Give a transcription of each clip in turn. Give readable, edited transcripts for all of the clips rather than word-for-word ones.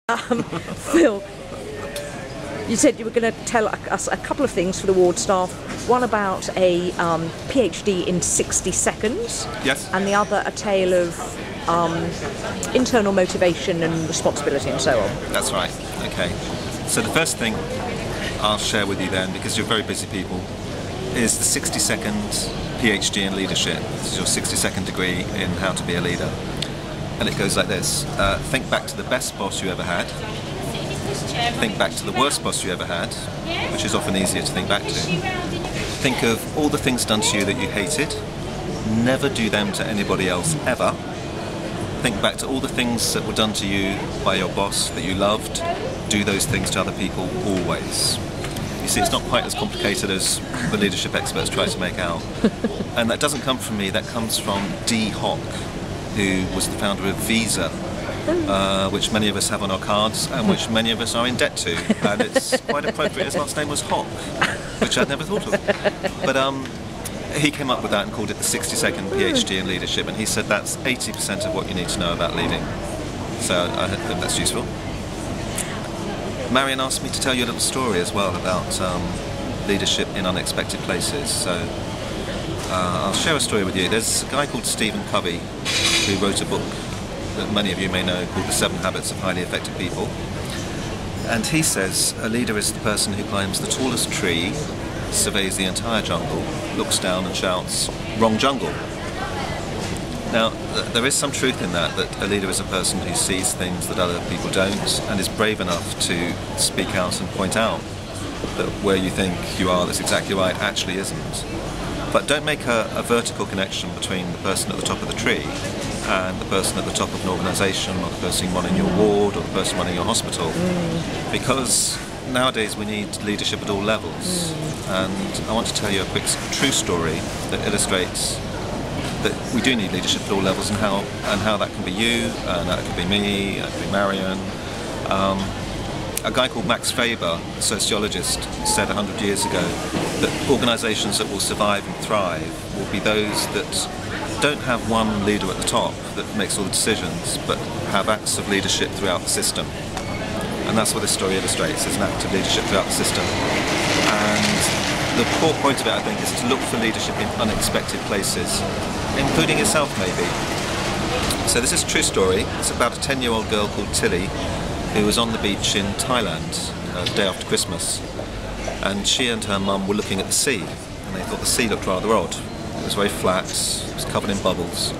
Phil, you said you were going to tell us a couple of things for the ward staff. One about a PhD in 60 seconds. Yes. And the other a tale of internal motivation and responsibility and so on. That's right. Okay. So the first thing I'll share with you then, because you're very busy people, is the 60-second PhD in leadership. This is your 60-second degree in how to be a leader. And it goes like this. Think back to the best boss you ever had. Think back to the worst boss you ever had, which is often easier to think back to. Think of all the things done to you that you hated. Never do them to anybody else ever. Think back to all the things that were done to you by your boss that you loved. Do those things to other people always. You see, it's not quite as complicated as the leadership experts try to make out. And that doesn't come from me, that comes from Dee Hock, who was the founder of Visa, which many of us have on our cards and which many of us are in debt to. And it's quite appropriate, his last name was Hock, which I'd never thought of. But he came up with that and called it the 60-second PhD in leadership, and he said that's 80% of what you need to know about leading. So I hope that's useful. Marion asked me to tell you a little story as well about leadership in unexpected places. So I'll share a story with you. There's a guy called Stephen Covey who wrote a book that many of you may know called The 7 Habits of Highly Effective People. And he says a leader is the person who climbs the tallest tree, surveys the entire jungle, looks down and shouts, "Wrong jungle." Now, there is some truth in that a leader is a person who sees things that other people don't and is brave enough to speak out and point out that where you think you are that's exactly right actually isn't. But don't make a vertical connection between the person at the top of the tree and the person at the top of an organisation, or the person running your ward, or the person running your hospital. Because nowadays we need leadership at all levels. And I want to tell you a quick true story that illustrates that we do need leadership at all levels, and how that can be you, and that could be me, that could be Marion. A guy called Max Weber, a sociologist, said 100 years ago that organisations that will survive and thrive will be those that don't have one leader at the top that makes all the decisions, but have acts of leadership throughout the system. And that's what this story illustrates, is an act of leadership throughout the system. And the core point of it, I think, is to look for leadership in unexpected places, including yourself maybe. So this is a true story. It's about a 10-year-old girl called Tilly who was on the beach in Thailand the day after Christmas. And she and her mum were looking at the sea, and they thought the sea looked rather odd. It was very flat, it was covered in bubbles,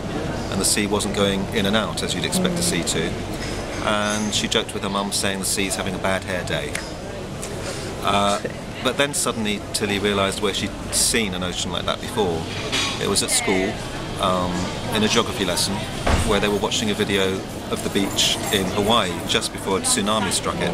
and the sea wasn't going in and out as you'd expect the sea to. And she joked with her mum, saying the sea's having a bad hair day. But then suddenly Tilly realised where she'd seen an ocean like that before. It was at school, in a geography lesson, where they were watching a video of the beach in Hawaii just before a tsunami struck it.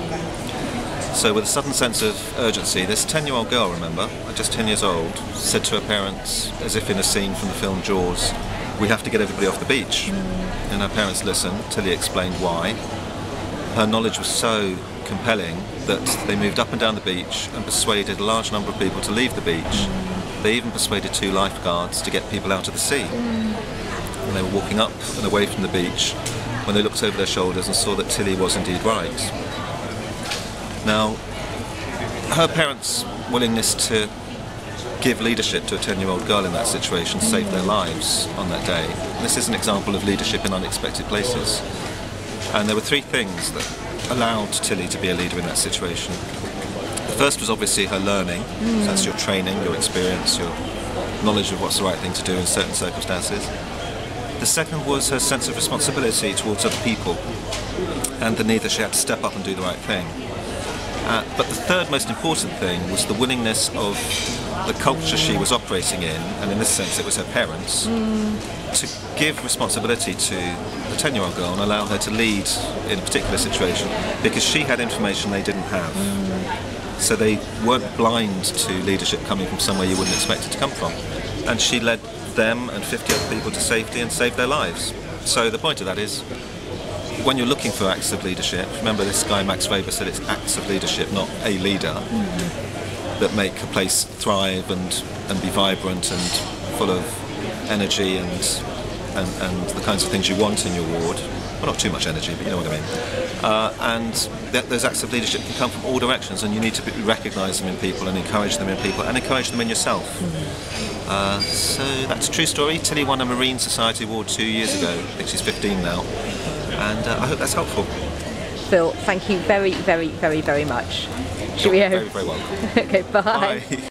So with a sudden sense of urgency, this 10-year-old girl, remember, just 10 years old, said to her parents, as if in a scene from the film Jaws, "We have to get everybody off the beach." And her parents listened. Tilly explained why. Her knowledge was so compelling that they moved up and down the beach and persuaded a large number of people to leave the beach. They even persuaded 2 lifeguards to get people out of the sea. And they were walking up and away from the beach when they looked over their shoulders and saw that Tilly was indeed right. Now, her parents' willingness to give leadership to a 10-year-old girl in that situation saved their lives on that day. And this is an example of leadership in unexpected places. And there were 3 things that allowed Tilly to be a leader in that situation. The first was obviously her learning. So that's your training, your experience, your knowledge of what's the right thing to do in certain circumstances. The second was her sense of responsibility towards other people, and the need that she had to step up and do the right thing. But the third most important thing was the willingness of the culture she was operating in, and in this sense it was her parents, to give responsibility to the 10-year-old girl and allow her to lead in a particular situation, because she had information they didn't have. So they weren't blind to leadership coming from somewhere you wouldn't expect it to come from. And she led them and 50 other people to safety and saved their lives. So the point of that is, when you're looking for acts of leadership, remember this guy Max Weber said it's acts of leadership, not a leader, that make a place thrive and be vibrant and full of energy and the kinds of things you want in your ward. well, not too much energy, but you know what I mean. And those acts of leadership can come from all directions, and you need to recognise them in people and encourage them in people and encourage them in yourself. So that's a true story. Tilly won a Marine Society Award 2 years ago. I think she's 15 now, and I hope that's helpful. Phil, thank you very, very, very, very much. Cheerio. Very, very welcome. Okay, bye. Bye.